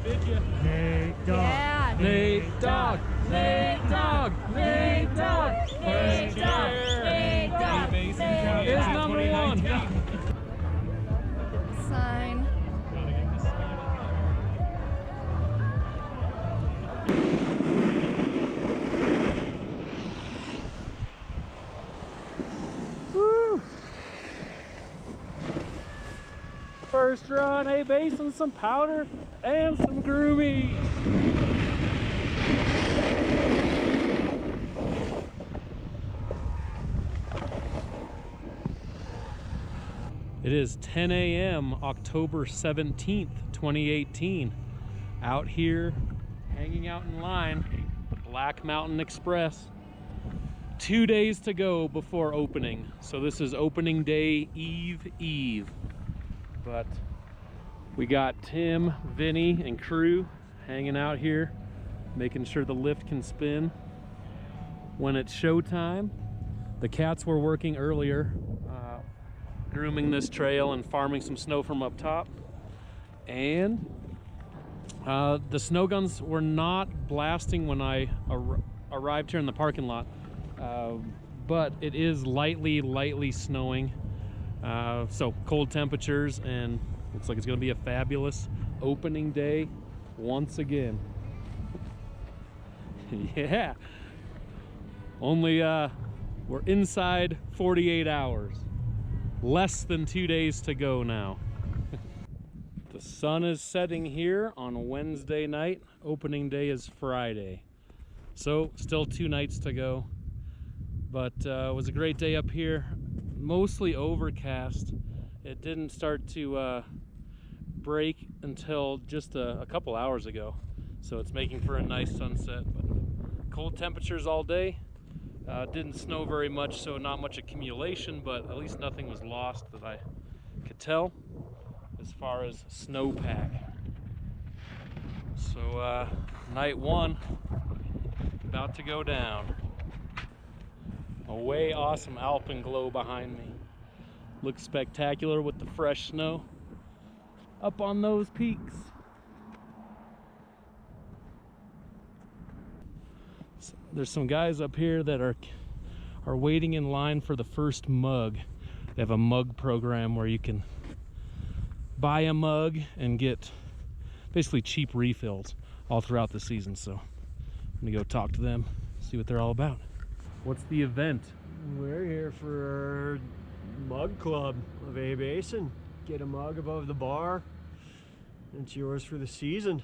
bid you. Nate Dogg. Yeah. Nate Dogg. Nate Dogg. Nate Dogg. Nate Dogg. Nate Dogg. Basin is number one. Sign. Woo. First run, a basin, some powder, and some groomies. It is 10 a.m. October 17th, 2018. Out here, hanging out in line, the Black Mountain Express. 2 days to go before opening. So this is opening day eve. But we got Tim, Vinny, and crew hanging out here, making sure the lift can spin. When it's showtime, the cats were working earlier, grooming this trail and farming some snow from up top. And the snow guns were not blasting when I arrived here in the parking lot, but it is lightly snowing. So cold temperatures, and looks like it's going to be a fabulous opening day once again. Yeah. Only we're inside 48 hours. Less than 2 days to go now. The sun is setting here on Wednesday night. Opening day is Friday. So still 2 nights to go. But it was a great day up here. Mostly overcast. It didn't start to break until just a couple hours ago. So it's making for a nice sunset. But cold temperatures all day. Didn't snow very much, so not much accumulation, but at least nothing was lost that I could tell as far as snowpack. So night one, about to go down. A way awesome alpenglow behind me. Looks spectacular with the fresh snow up on those peaks. There's some guys up here that are waiting in line for the first mug. They have a mug program where you can buy a mug and get basically cheap refills all throughout the season. So I'm gonna go talk to them, see what they're all about. What's the event? We're here for Mug Club of A Basin. Get a mug above the bar. It's yours for the season.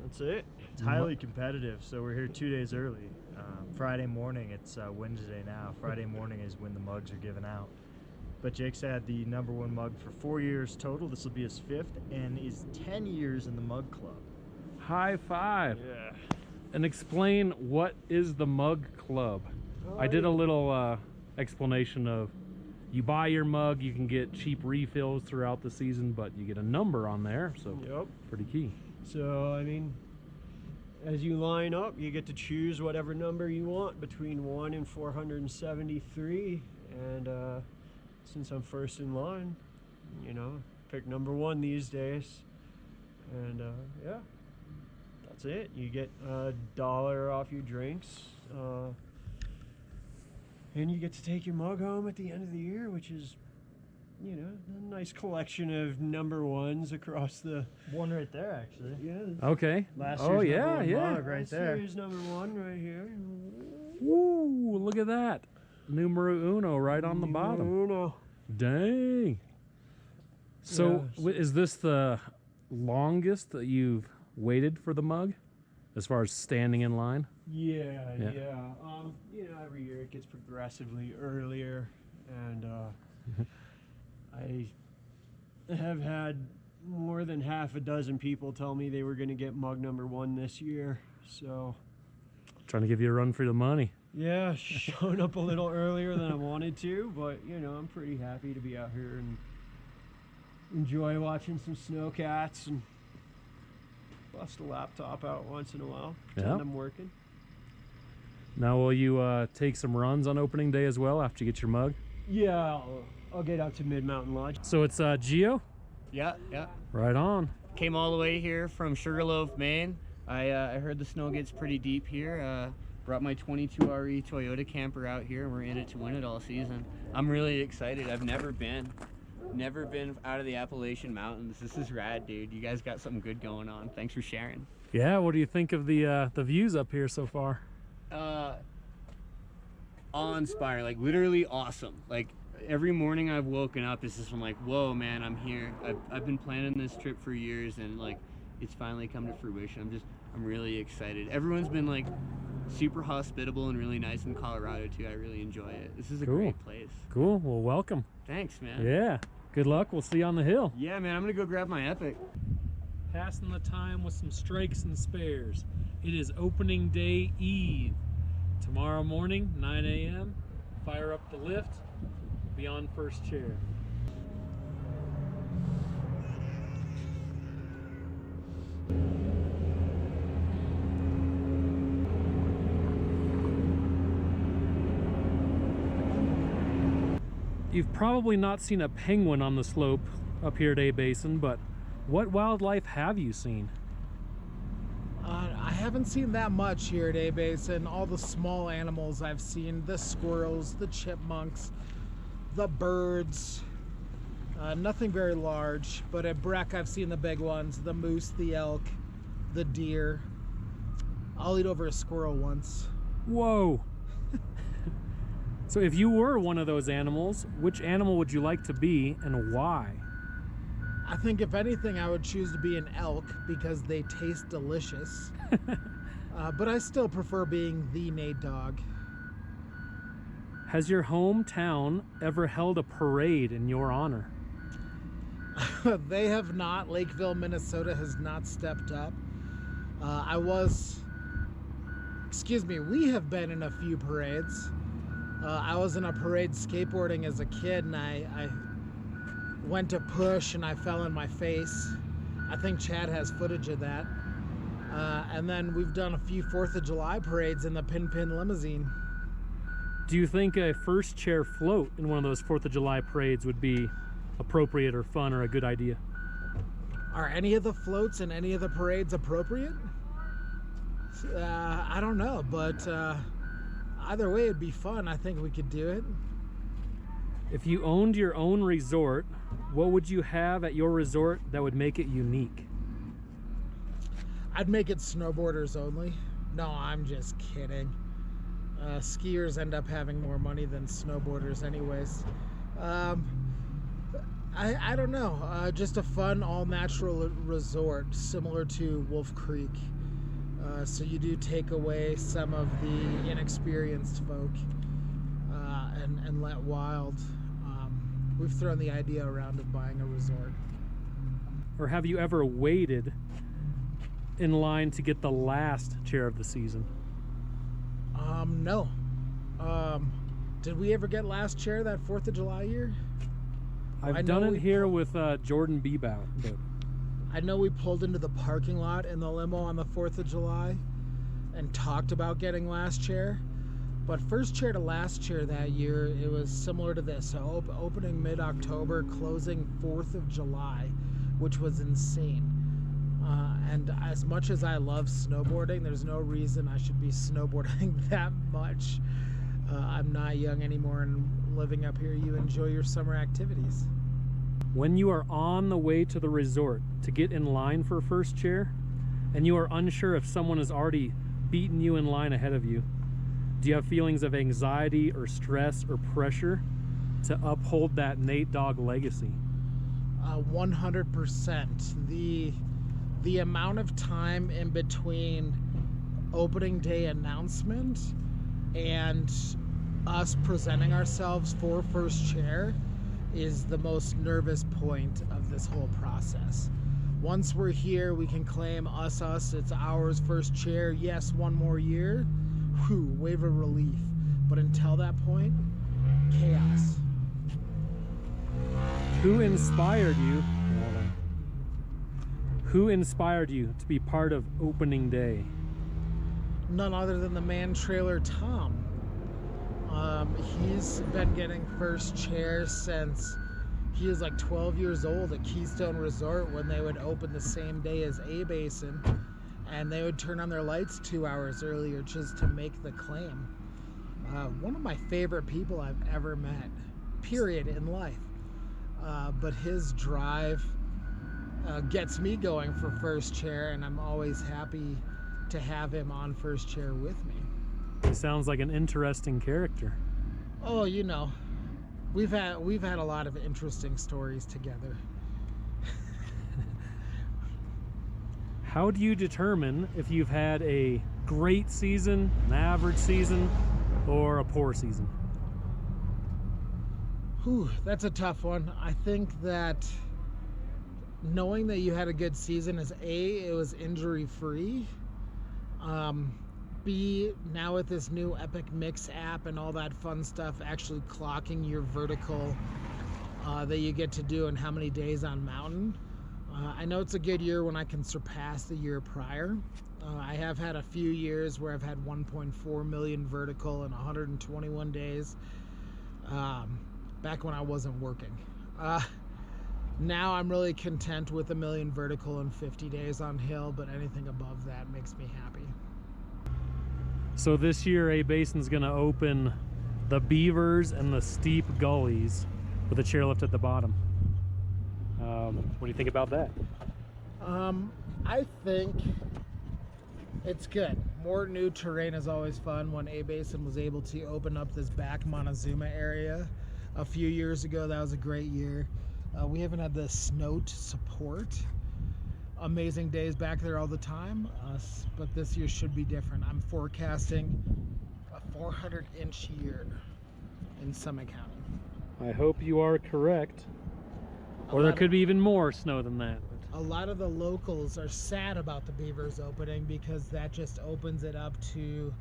That's it. It's highly competitive, so we're here 2 days early. Friday morning, it's Wednesday now. Friday morning is when the mugs are given out. But Jake's had the #1 mug for 4 years total. This will be his 5th, and is 10 years in the Mug Club. High five. Yeah. And explain, what is the Mug Club? I did a little explanation of, you buy your mug, you can get cheap refills throughout the season, but you get a number on there, so Yep. pretty key. So, I mean, as you line up, you get to choose whatever number you want between 1 and 473. And since I'm first in line, you know, pick #1 these days. And yeah, that's it. You get $1 off your drinks. And you get to take your mug home at the end of the year, which is, you know, a nice collection of #1s across the... One right there, actually. Yeah. Okay. Last oh year's yeah, #1 yeah. mug right there. Here's #1 right here. Woo! Look at that. Numero uno right on the bottom. Uno. Dang. So Yeah. is this the longest that you've waited for the mug, as far as standing in line? Yeah. Yeah. You know, every year it gets progressively earlier, and I have had more than half a dozen people tell me they were going to get mug #1 this year. So Trying to give you a run for the money. yeah, showing up a little earlier than I wanted to, but you know, I'm pretty happy to be out here and enjoy watching some snowcats and bust a laptop out once in a while. Pretend I'm working. Now, will you take some runs on opening day as well after you get your mug? Yeah, I'll get out to Mid Mountain Lodge. So it's Geo? Yeah, yeah. Right on. Came all the way here from Sugarloaf, Maine. I heard the snow gets pretty deep here. Brought my 22RE Toyota camper out here, and we're in it to win it all season. I'm really excited. I've never been out of the Appalachian Mountains. This is rad, dude. You guys got something good going on. Thanks for sharing. Yeah, what do you think of the views up here so far? Awe-inspiring, like literally awesome. Like every morning I've woken up, it's just I'm like, whoa, man, I'm here. I've been planning this trip for years, and like it's finally come to fruition. I'm really excited. Everyone's been like super hospitable and really nice in Colorado too. I really enjoy it. This is a great place. Cool. Well, welcome. Thanks, man. Yeah. Good luck. We'll see you on the hill. Yeah, man. I'm gonna go grab my Epic. Passing the time with some strikes and spares. It is opening day eve. Tomorrow morning, 9 a.m. Fire up the lift. Be on first chair. You've probably not seen a penguin on the slope up here at A Basin, but what wildlife have you seen? I haven't seen that much here at A Basin. All the small animals I've seen, the squirrels, the chipmunks, the birds, nothing very large, but at Breck I've seen the big ones, the moose, the elk, the deer. I'll eat over a squirrel once. Whoa. So if you were one of those animals, which animal would you like to be and why? I think if anything I would choose to be an elk because they taste delicious. But I still prefer being the Nate Dogg. Has your hometown ever held a parade in your honor? They have not. Lakeville, Minnesota has not stepped up. We have been in a few parades. I was in a parade skateboarding as a kid, and I went to push and I fell on my face. I think Chad has footage of that. And then we've done a few 4th of July parades in the Pin limousine. Do you think a first chair float in one of those 4th of July parades would be appropriate or fun or a good idea? Are any of the floats in any of the parades appropriate? I don't know, but either way it'd be fun. I think we could do it. If you owned your own resort, what would you have at your resort that would make it unique? I'd make it snowboarders only. No, I'm just kidding. Skiers end up having more money than snowboarders anyways. I don't know. Just a fun all-natural resort similar to Wolf Creek. So you do take away some of the inexperienced folk and let wild. We've thrown the idea around of buying a resort. Or have you ever waited in line to get the last chair of the season? No. Did we ever get last chair that 4th of July year? I've done it here with Jordan Bebout, but I know we pulled into the parking lot in the limo on the 4th of July and talked about getting last chair. But first chair to last chair that year, it was similar to this. So opening mid-October, closing 4th of July, which was insane. And as much as I love snowboarding, there's no reason I should be snowboarding that much. I'm not young anymore, and living up here, you enjoy your summer activities. when you are on the way to the resort to get in line for first chair, and you are unsure if someone has already beaten you in line ahead of you, do you have feelings of anxiety or stress or pressure to uphold that Nate Dogg legacy? 100%. The amount of time in between opening day announcement and us presenting ourselves for first chair is the most nervous point of this whole process. Once we're here, we can claim us, it's ours, first chair, yes, one more year, whew, wave of relief. But until that point, chaos. Who inspired you? Who inspired you to be part of opening day? None other than the man trailertom. He's been getting first chair since he was like 12 years old at Keystone Resort when they would open the same day as A Basin, and they would turn on their lights 2 hours earlier just to make the claim. One of my favorite people I've ever met, period, in life. But his drive gets me going for first chair, and I'm always happy to have him on first chair with me. He sounds like an interesting character. Oh, you know, we've had a lot of interesting stories together. How do you determine if you've had a great season, an average season, or a poor season? Whew, that's a tough one. I think that knowing that you had a good season is A, it was injury free. B, now with this new Epic Mix app and all that fun stuff, actually clocking your vertical that you get to do and how many days on mountain. I know it's a good year when I can surpass the year prior. I have had a few years where I've had 1.4 million vertical in 121 days, back when I wasn't working. Now I'm really content with 1 million vertical in 50 days on hill, but anything above that makes me happy. So this year, A Basin's gonna open the beavers and the steep gullies with a chairlift at the bottom. What do you think about that? I think it's good. More new terrain is always fun. When A Basin was able to open up this back Montezuma area a few years ago, that was a great year. We haven't had the snow to support amazing days back there all the time, but this year should be different. I'm forecasting a 400-inch year in Summit County. I hope you are correct. Or there could be even more snow than that. A lot of the locals are sad about the beavers opening because that just opens it up to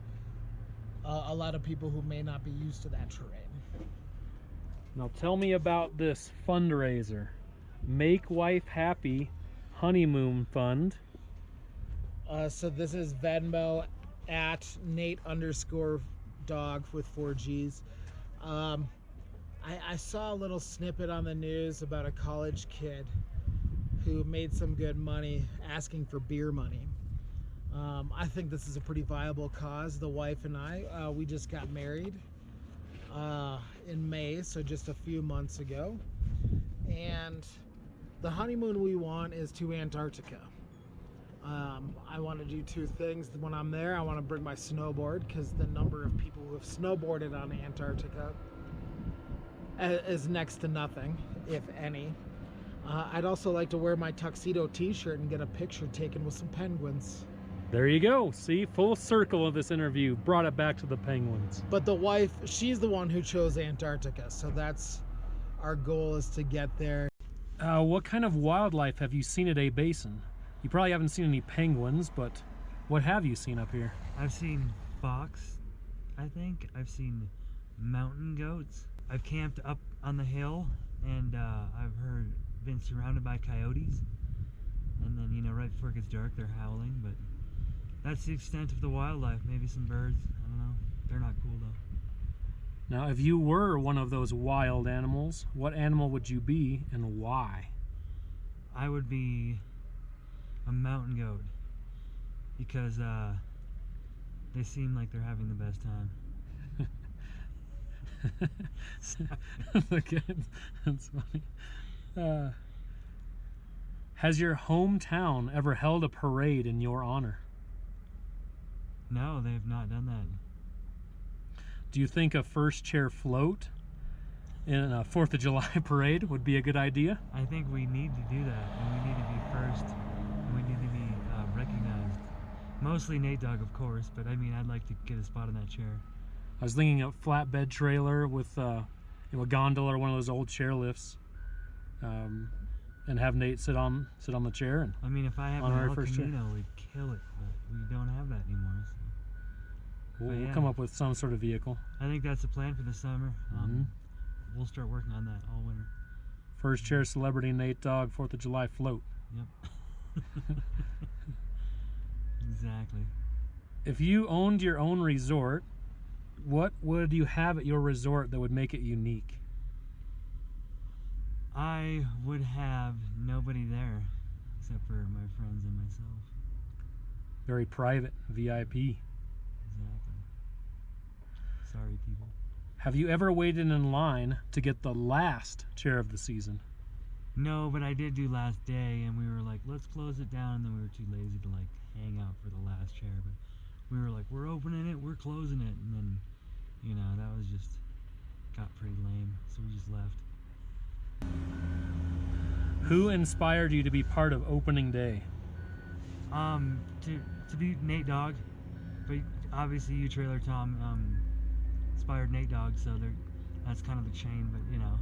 a lot of people who may not be used to that terrain. Now tell me about this fundraiser. Make Wife Happy Honeymoon Fund. So this is Venmo at Nate_Dogg with 4 G's. I saw a little snippet on the news about a college kid who made some good money asking for beer money. I think this is a pretty viable cause. The wife and I, we just got married in May, so just a few months ago. And the honeymoon we want is to Antarctica. I want to do 2 things. When I'm there, I want to bring my snowboard because the number of people who have snowboarded on Antarctica is next to nothing, if any. I'd also like to wear my tuxedo t-shirt and get a picture taken with some penguins. There you go. See, full circle of this interview. Brought it back to the penguins. But the wife, she's the one who chose Antarctica, so that's our goal, is to get there. What kind of wildlife have you seen at A Basin? You probably haven't seen any penguins, but what have you seen up here? I've seen fox, I think. I've seen mountain goats. I've camped up on the hill, and I've been surrounded by coyotes. And then, you know, right before it gets dark, they're howling, but that's the extent of the wildlife. Maybe some birds, I don't know. They're not cool though. Now, if you were one of those wild animals, what animal would you be and why? I would be a mountain goat because they seem like they're having the best time. Okay, that's funny. Has your hometown ever held a parade in your honor? No, they have not done that. Do you think a first chair float in a 4th of July parade would be a good idea? I think we need to do that, and we need to be first, and we need to be recognized. Mostly Nate Dogg, of course, but I mean, I'd like to get a spot in that chair. I was thinking a flatbed trailer with a gondola or one of those old chairlifts, and have Nate sit on the chair. And I mean, if I have on an our El first chair. Camino, we'd kill it, but we don't have that anymore. So. We'll yeah. come up with some sort of vehicle. I think that's the plan for the summer. We'll start working on that all winter. First chair celebrity Nate Dogg 4th of July float. Yep. Exactly. If you owned your own resort, what would you have at your resort that would make it unique? I would have nobody there except for my friends and myself. Very private, VIP. Exactly. Sorry, people. Have you ever waited in line to get the last chair of the season? No, but I did do last day, and we were like, let's close it down, and then we were too lazy to like hang out for the last chair, but we were like, we're opening it, we're closing it, and then, you know, that was just, got pretty lame, so we just left. Who inspired you to be part of opening day? To be Nate Dogg, but obviously you, trailertom, inspired Nate Dogg, so that's kind of the chain, but you know,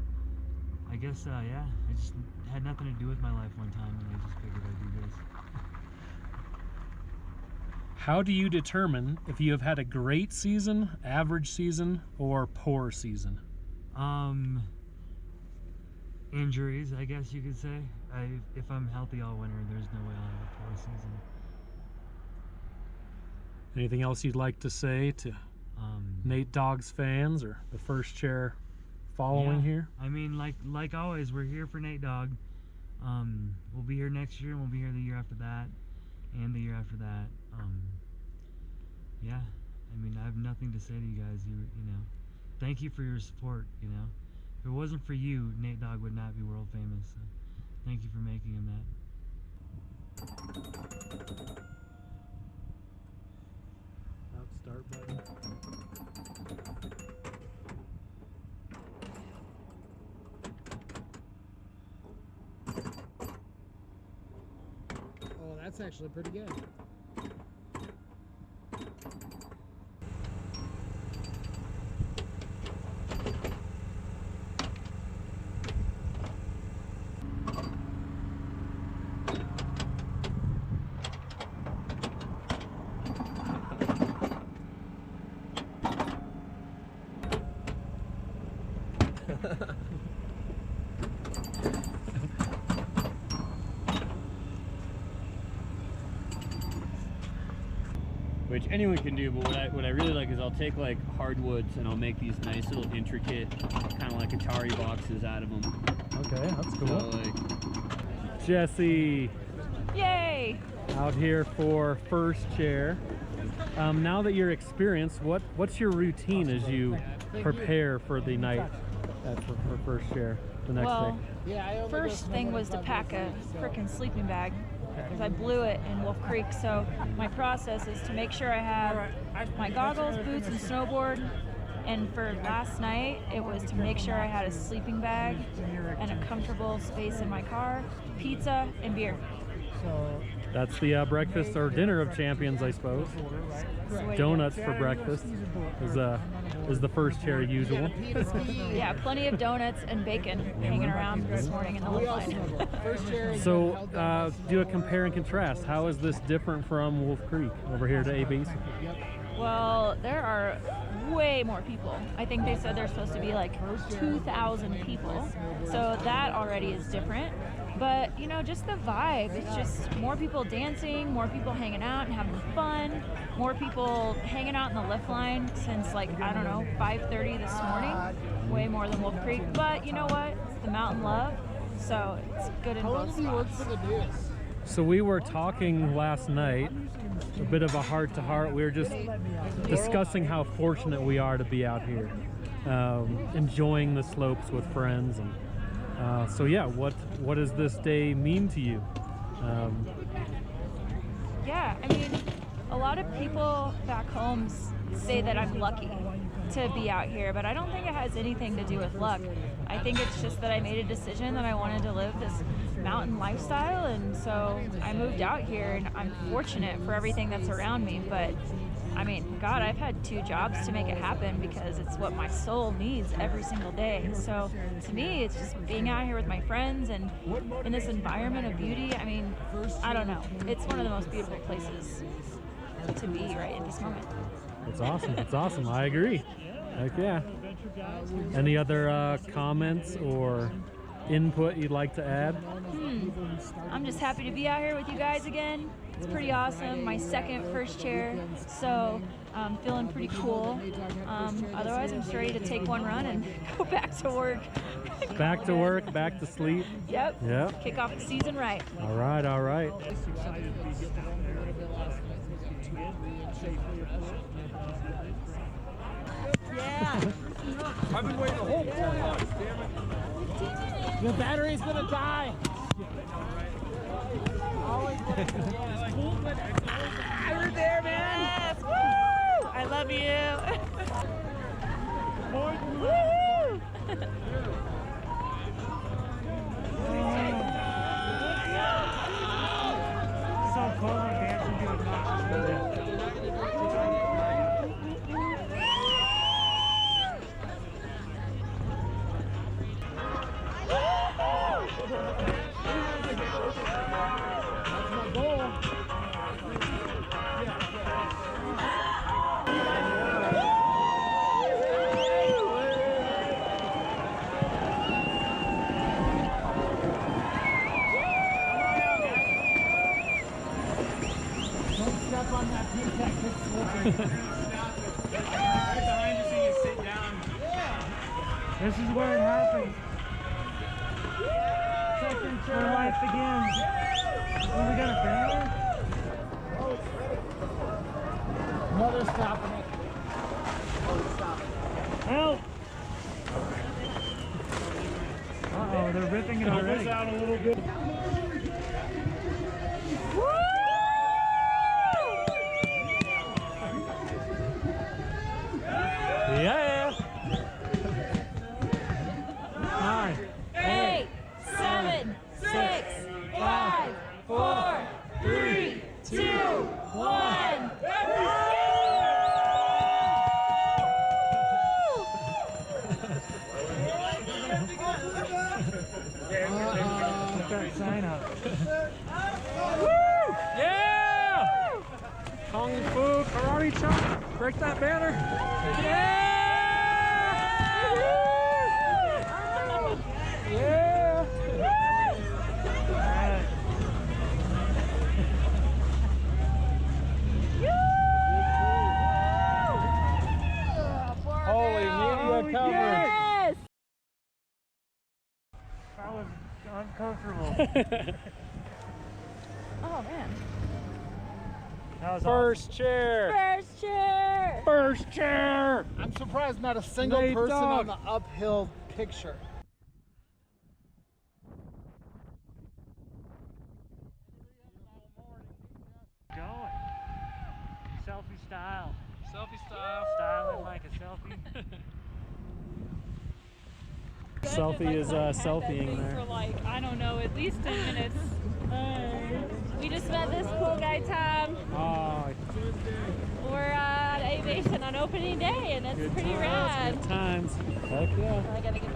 I guess, yeah, I just had nothing to do with my life one time, and I just figured I'd do this. How do you determine if you have had a great season, average season, or poor season? Injuries, I guess you could say. If I'm healthy all winter, there's no way I'll have a poor season. Anything else you'd like to say to Nate Dogg's fans or the first chair following here? I mean, like always, we're here for Nate Dogg. We'll be here next year, and we'll be here the year after that, and the year after that. Yeah, I mean, I have nothing to say to you guys. You know, thank you for your support. You know, if it wasn't for you, Nate Dogg would not be world famous. So thank you for making him that. Start button. Oh, that's actually pretty good. Which anyone can do, but what I really like is I'll take like hardwoods and I'll make these nice little intricate, kind of like Atari boxes out of them. Okay, that's cool. So, like, Jessie, Yay! out here for first chair. Now that you're experienced, what's your routine as you prepare for the night for first chair the next day? First thing was to pack a frickin' sleeping bag because I blew it in Wolf Creek. So my process is to make sure I have my goggles, boots, and snowboard. And for last night, it was to make sure I had a sleeping bag and a comfortable space in my car, pizza, and beer. That's the breakfast or dinner of champions, I suppose. Donuts for breakfast is the first chair usual. Yeah, plenty of donuts and bacon hanging around this morning in the lift line. So do a compare and contrast. How is this different from Wolf Creek over here to A Basin? Well, there are way more people. I think they said there's supposed to be like 2,000 people. So that already is different. But, you know, just the vibe. It's just more people dancing, more people hanging out and having fun, more people hanging out in the lift line since, like, I don't know, 5:30 this morning. Way more than Wolf Creek. But you know what? It's the mountain love. So it's good in both spots. So we were talking last night, a bit of a heart-to-heart. We were just discussing how fortunate we are to be out here, enjoying the slopes with friends. And so yeah, what does this day mean to you? Yeah, I mean, a lot of people back home say that I'm lucky to be out here, but I don't think it has anything to do with luck. I think it's just that I made a decision that I wanted to live this mountain lifestyle, and so I moved out here, and I'm fortunate for everything that's around me. But I mean, God, I've had 2 jobs to make it happen because it's what my soul needs every single day. So to me, it's just being out here with my friends and in this environment of beauty. I mean, I don't know. It's one of the most beautiful places to be right at this moment. It's awesome. It's awesome. I agree. Heck yeah. Any other comments or input you'd like to add? I'm just happy to be out here with you guys again. It's pretty awesome. My second first chair, so I'm feeling pretty cool. Otherwise, I'm just ready to take one run and go back to work. Back to work, back to sleep. Yep. Yep. Kick off the season right. All right, all right. Yeah. I've been waiting a whole 4 months, damn it. The battery's gonna die. You're there, man. Yes. Woo! I love you. Woo! So cold and dancing to obnoxious music. This is where it happens. Where life begins. Oh, we got a banner? No, they're stopping it. Help! Uh-oh, they're ripping it already. Out a little bit. Yeah. 9, 8, 7, 6, 5, 4, 3, 2, 1. Put that sign up. Yeah! Kung Fu Karate Chop. Break that banner. Yeah! Yeah! Holy media coverage. Yes! That was uncomfortable. Oh man. That was First chair. First chair. First chair. I'm surprised not a single Nate person on Dogg. the uphill picture. awesome. Going. Selfie style. Selfie style. Styling like a selfie. Selfie is selfieing For there. like, I don't know, at least 10 minutes. We just met this cool guy, Tom. Oh, We're at A Basin on opening day, and it's pretty rad. good times. Heck yeah. I gotta get